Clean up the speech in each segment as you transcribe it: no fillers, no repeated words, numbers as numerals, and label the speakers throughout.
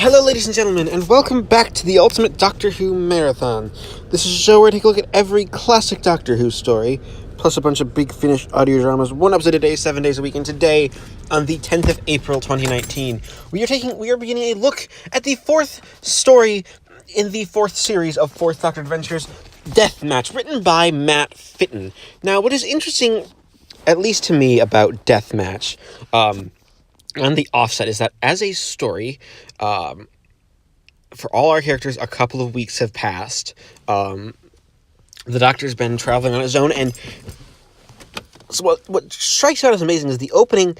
Speaker 1: Hello, ladies and gentlemen, and welcome back to the Ultimate Doctor Who Marathon. This is a show where I take a look at every classic Doctor Who story, plus a bunch of big finished audio dramas, one episode a day, 7 days a week, and today, on the 10th of April, 2019, we are beginning a look at the fourth story in the fourth series of Fourth Doctor Adventures, Deathmatch, written by Matt Fitton. Now, what is interesting, at least to me, about Deathmatch, and the offset is that as a story, for all our characters, a couple of weeks have passed. The Doctor's been traveling on his own, and so what strikes out as amazing is the opening.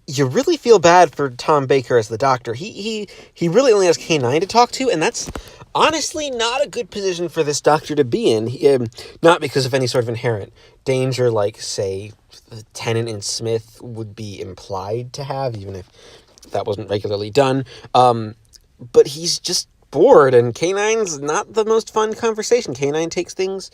Speaker 1: You really feel bad for Tom Baker as the Doctor. He really only has K9 to talk to, and that's honestly not a good position for this Doctor to be in. Not because of any sort of inherent danger, like, say, Tennant and Smith would be implied to have, even if that wasn't regularly done. But he's just bored, and K9's not the most fun conversation. K9 takes things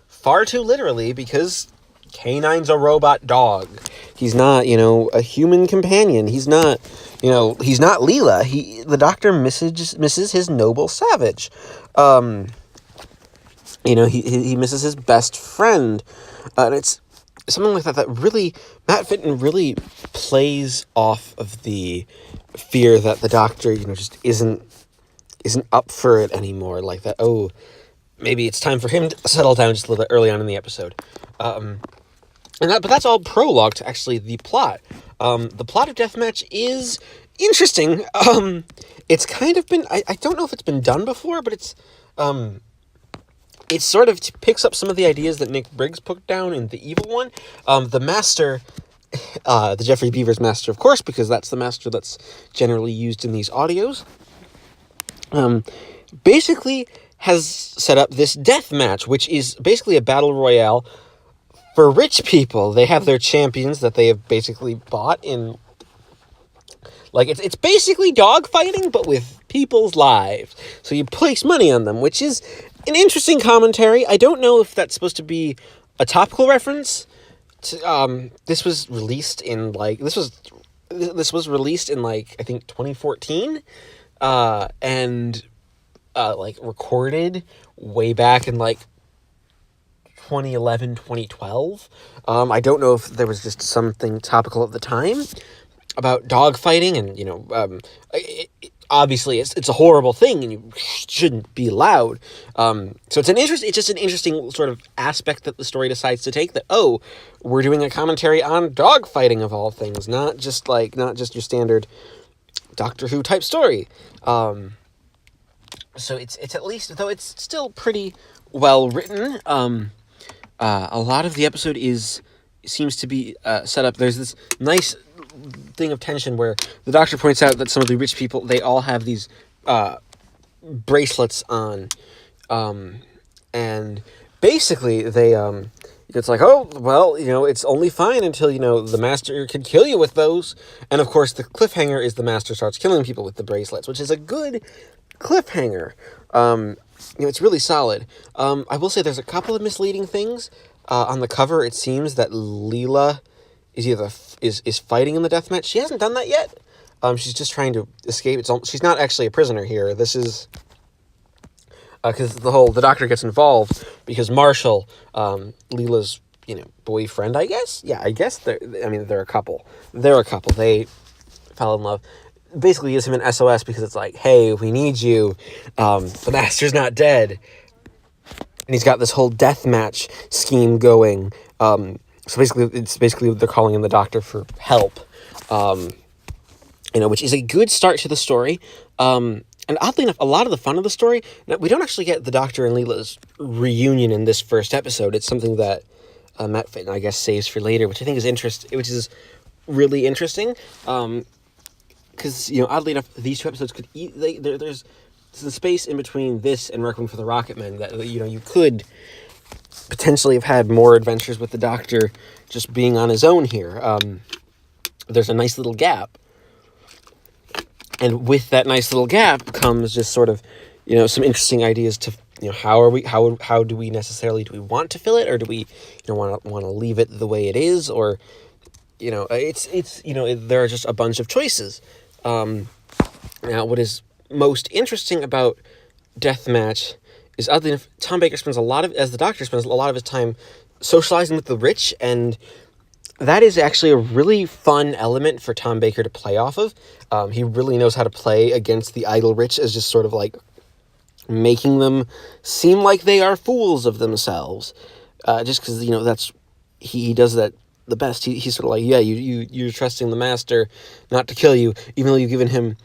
Speaker 1: far too literally because K9's a robot dog. He's not, a human companion. He's not, he's not Leela. The Doctor misses his noble savage. He misses his best friend. And it's something like that really, Matt Fitton really plays off of the fear that the Doctor, just isn't up for it anymore. Like that, maybe it's time for him to settle down just a little bit early on in the episode. But that's all prologue to actually the plot. The plot of Deathmatch is interesting. It's kind of been, I don't know if it's been done before, but it sort of picks up some of the ideas that Nick Briggs put down in The Evil One. The Master, the Geoffrey Beevers Master, of course, because that's the Master that's generally used in these audios, basically has set up this death match, which is basically a battle royale for rich people. They have their champions that they have basically bought in, like, it's basically dogfighting, but with people's lives. So you place money on them, which is an interesting commentary. I don't know if that's supposed to be a topical reference. This was released in, this was released in, I think 2014, and recorded way back in, 2011, 2012. I don't know if there was just something topical at the time about dogfighting, and, obviously it's a horrible thing, and you shouldn't be allowed. So it's just an interesting sort of aspect that the story decides to take, that, we're doing a commentary on dogfighting of all things, not just your standard Doctor Who type story. So it's at least, though it's still pretty well written. A lot of the episode seems to be set up. There's this nice thing of tension where the Doctor points out that some of the rich people, they all have these bracelets on, and basically they it's like, it's only fine until the Master can kill you with those. And of course the cliffhanger is the Master starts killing people with the bracelets, which is a good cliffhanger. It's really solid. I will say there's a couple of misleading things. On the cover, it seems that Leela is fighting in the deathmatch. She hasn't done that yet. She's just trying to escape. She's not actually a prisoner here. This is because the Doctor gets involved because Marshall, Leela's boyfriend, I guess. Yeah, I guess they're a couple. They're a couple. They fell in love. Basically gives him an SOS because it's like, hey, we need you. The Master's not dead. And he's got this whole death match scheme going. So basically they're calling in the Doctor for help. Which is a good start to the story. And oddly enough, a lot of the fun of the story, we don't actually get the Doctor and Leela's reunion in this first episode. It's something that Matt Fitton, I guess, saves for later, which I think is really interesting. Because, oddly enough, these two episodes could there's the space in between this and Requiem for the Rocketmen that, you could potentially have had more adventures with the Doctor just being on his own here. There's a nice little gap. And with that nice little gap comes just sort of, some interesting ideas to, how do we want to fill it, or do we, want to leave it the way it is, or, there are just a bunch of choices. Now, what is most interesting about Deathmatch is, oddly enough, Tom Baker spends a lot of, as the Doctor, spends a lot of his time socializing with the rich, and that is actually a really fun element for Tom Baker to play off of. He really knows how to play against the idle rich as just sort of like making them seem like they are fools of themselves. Just because, that's, he does that the best. He's sort of like, yeah, you're trusting the master not to kill you, even though you've given him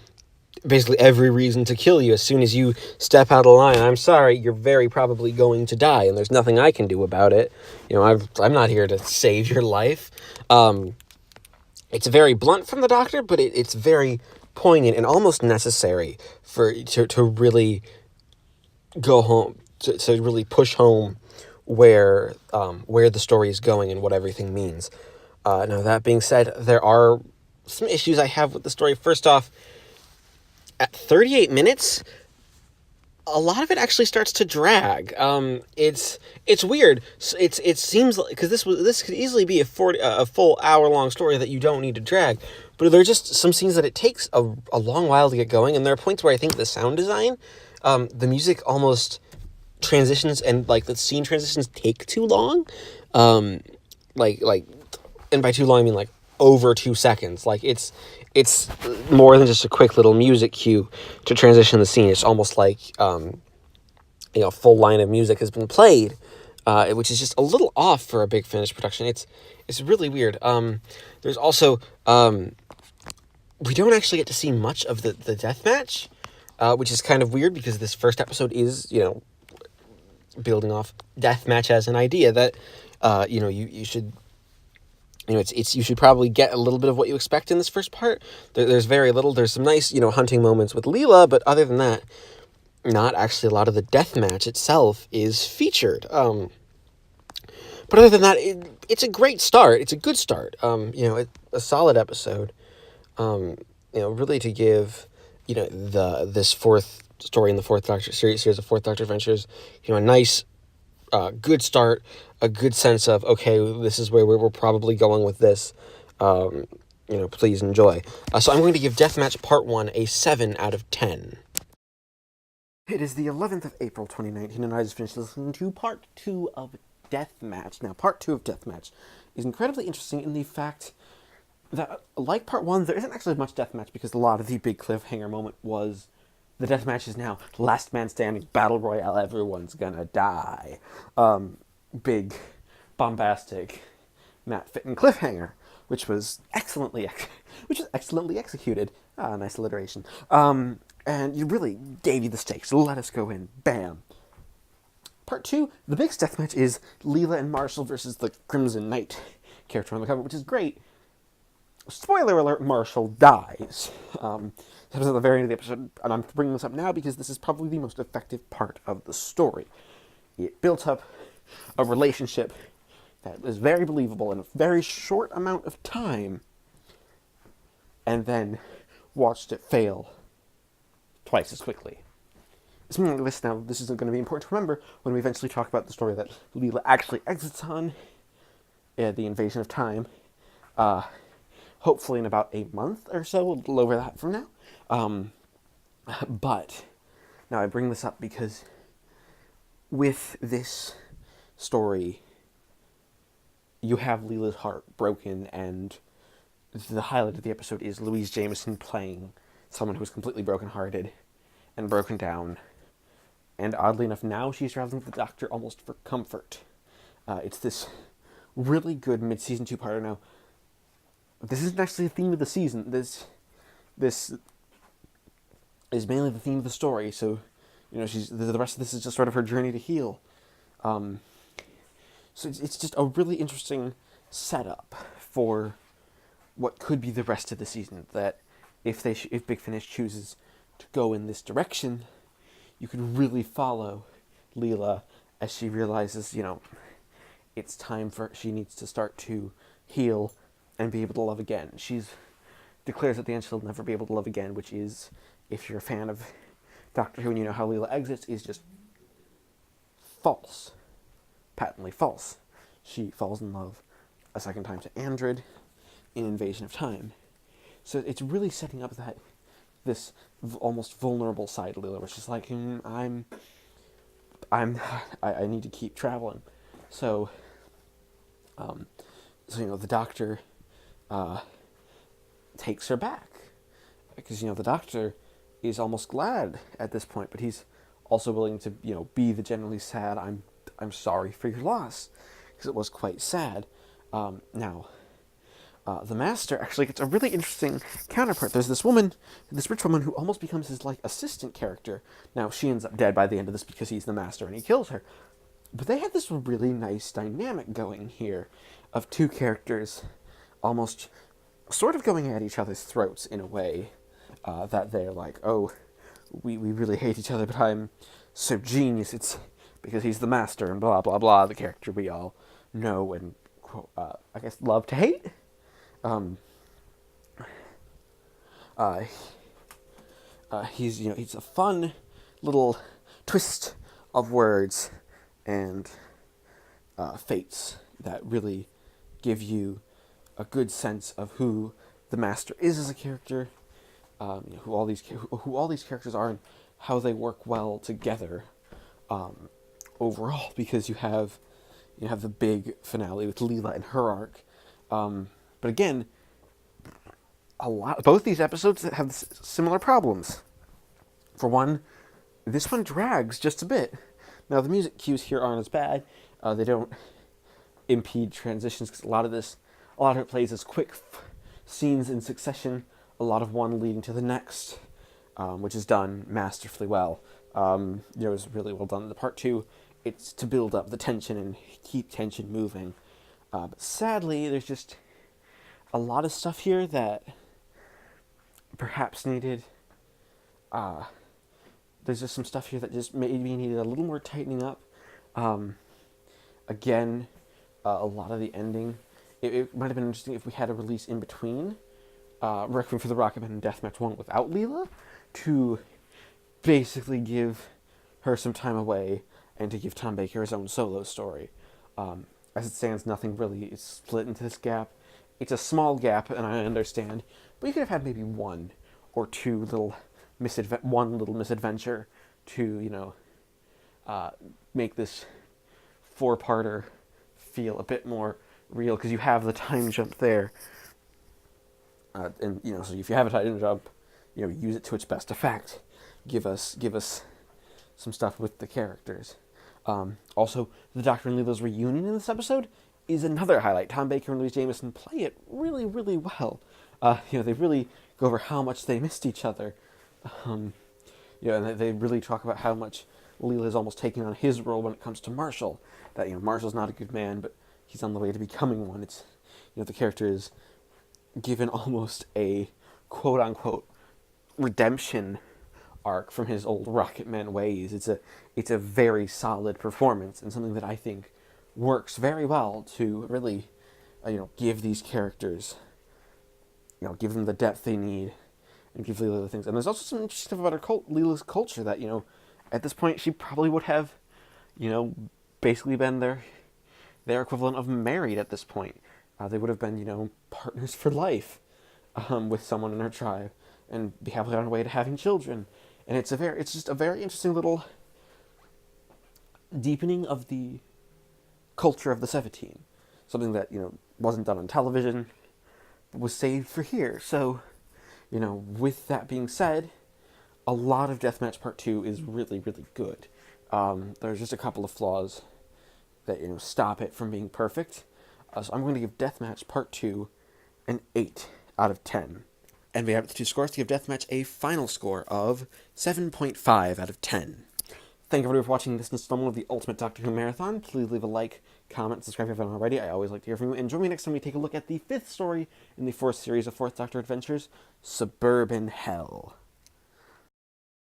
Speaker 1: basically every reason to kill you. As soon as you step out of line, I'm sorry, you're very probably going to die, and there's nothing I can do about it. I'm not here to save your life. It's very blunt from the Doctor, but it's very poignant and almost necessary to really go home, to really push home where the story is going and what everything means. Now, that being said, there are some issues I have with the story. First off, at 38 minutes, a lot of it actually starts to drag. It's weird. It seems like, because this could easily be a full hour-long story that you don't need to drag, but there are just some scenes that it takes a long while to get going, and there are points where I think the sound design, the music almost transitions, and like the scene transitions take too long. Like, and by too long I mean like over 2 seconds. Like it's more than just a quick little music cue to transition the scene. It's almost like a full line of music has been played, which is just a little off for a Big Finish production. It's really weird. There's also we don't actually get to see much of the deathmatch, which is kind of weird because this first episode is building off deathmatch as an idea that you should. You should probably get a little bit of what you expect in this first part. There's very little. There's some nice, hunting moments with Leela, but other than that, not actually a lot of the deathmatch itself is featured. But other than that, it's a great start. It's a good start. A solid episode. Really to give, this fourth story in the Fourth Doctor series of Fourth Doctor Adventures, a nice, good start, a good sense of, okay, this is where we're probably going with this. Please enjoy. So I'm going to give Deathmatch Part 1 a 7 out of 10. It is the 11th of April, 2019, and I just finished listening to Part 2 of Deathmatch. Now, Part 2 of Deathmatch is incredibly interesting in the fact that, like Part 1, there isn't actually much Deathmatch because a lot of the big cliffhanger moment was the deathmatch is now last man standing, Battle Royale, everyone's gonna die. Big, bombastic, Matt Fitton cliffhanger, which was excellently executed. Nice alliteration. And you really gave you the stakes. Let us go in. Bam. Part 2, the biggest deathmatch is Leela and Marshall versus the Crimson Knight character on the cover, which is great. Spoiler alert, Marshall dies. That was at the very end of the episode, and I'm bringing this up now because this is probably the most effective part of the story. It built up a relationship that was very believable in a very short amount of time, and then watched it fail twice as quickly. Something like this now, this is going to be important to remember when we eventually talk about the story that Leela actually exits on, the Invasion of Time, hopefully in about a month or so, a little over that from now. But now I bring this up because with this story, you have Leela's heart broken, and the highlight of the episode is Louise Jameson playing someone who's completely brokenhearted and broken down. And oddly enough, now she's traveling with the Doctor almost for comfort. It's this really good mid-season two-parter. Now, this isn't actually the theme of the season. This is mainly the theme of the story. So, the rest of this is just sort of her journey to heal. So it's just a really interesting setup for what could be the rest of the season. That if Big Finish chooses to go in this direction, you could really follow Leela as she realizes, it's time she needs to start to heal and be able to love again. She declares at the end she'll never be able to love again, which is, if you're a fan of Doctor Who and you know how Leela exits, is just false. Patently false. She falls in love a second time to Andred in Invasion of Time. So it's really setting up that this almost vulnerable side of Leela, which is like, I need to keep traveling. So, the doctor takes her back because the doctor is almost glad at this point, but he's also willing to be the generally sad. I'm sorry for your loss, because it was quite sad. Now, the master actually gets a really interesting counterpart. There's this woman, this rich woman, who almost becomes his assistant character. Now, she ends up dead by the end of this because he's the master and he kills her. But they had this really nice dynamic going here of two characters almost sort of going at each other's throats in a way, that they're like, oh, we really hate each other, but I'm so genius, it's because he's the master, and blah, blah, blah, the character we all know and, I guess, love to hate. He's a fun little twist of words and fates that really give you a good sense of who the master is as a character, who all these characters are, and how they work well together overall. Because you have the big finale with Leela and her arc, but again, both these episodes have similar problems. For one, this one drags just a bit. Now, the music cues here aren't as bad. They don't impede transitions, because a lot of it plays as quick scenes in succession, a lot of one leading to the next, which is done masterfully well. It was really well done. The part two, it's to build up the tension and keep tension moving. But sadly, there's just a lot of stuff here that perhaps needed... there's just some stuff here that just maybe needed a little more tightening up. Again, a lot of the ending, it might have been interesting if we had a release in between Requiem for the Rocketman and Deathmatch 1 without Leela, to basically give her some time away and to give Tom Baker his own solo story. As it stands, nothing really is split into this gap. It's a small gap, and I understand, but you could have had maybe one or two little misadventure to, make this four-parter feel a bit more real, because you have the time jump there. And, so if you have a time jump, use it to its best effect. Give us some stuff with the characters. Also, the Doctor and Leela's reunion in this episode is another highlight. Tom Baker and Louise Jameson play it really, really well. They really go over how much they missed each other. And they really talk about how much Leela is almost taking on his role when it comes to Marshall. That, Marshall's not a good man, but he's on the way to becoming one. It's, the character is given almost a quote-unquote redemption arc from his old Rocketman ways. It's a very solid performance, and something that I think works very well to really, give these characters, give them the depth they need, and give Leela the things. And there's also some interesting stuff about Leela's culture that, at this point she probably would have, basically been their equivalent of married at this point. They would have been, partners for life, with someone in her tribe, and be happily on her way to having children. And it's just a very interesting little deepening of the culture of the 17. Something that, wasn't done on television, but was saved for here. So, with that being said, a lot of Deathmatch Part 2 is really, really good. There's just a couple of flaws that, stop it from being perfect. So I'm going to give Deathmatch Part 2 an 8 out of 10. And we have the two scores to give Deathmatch a final score of 7.5 out of 10. Thank you everybody for watching this installment of the Ultimate Doctor Who Marathon. Please leave a like, comment, subscribe if you haven't already. I always like to hear from you. And join me next time we take a look at the 5th story in the 4th series of 4th Doctor Adventures, Suburban Hell.